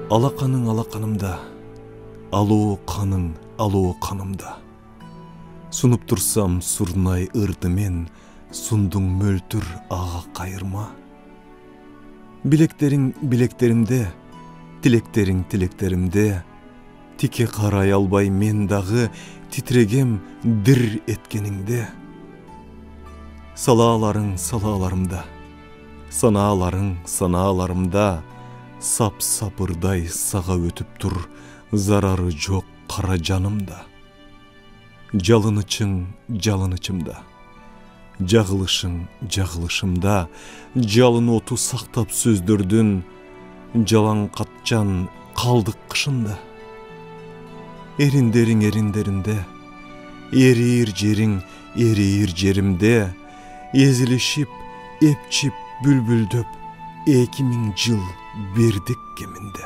Алақаның алақанымда, алуу канымда. Сунуп турсам сурнай ырдымен, сундуң мөлтүр ага кайырма. Билектериң билектеримде, тилектериң тилектеримде, тике карай албай мен дагы титрегем дир эткениңде. Салааларың салааларымда, санааларың санааларымда, сап-сапырдай сага өтүп тур, зарары жок кара жанымда. Жалынычың жалынычымда, жагылышың жагылышымда, жалын оту сактап сөздөрдүн, жалаң катчан калдык кышында. Эриндериң эриндеринде, эрийир жериң эрийир жеримде, эзилишип, эпчип, бүлбүлдөп, 2000 жыл бердик кеминде.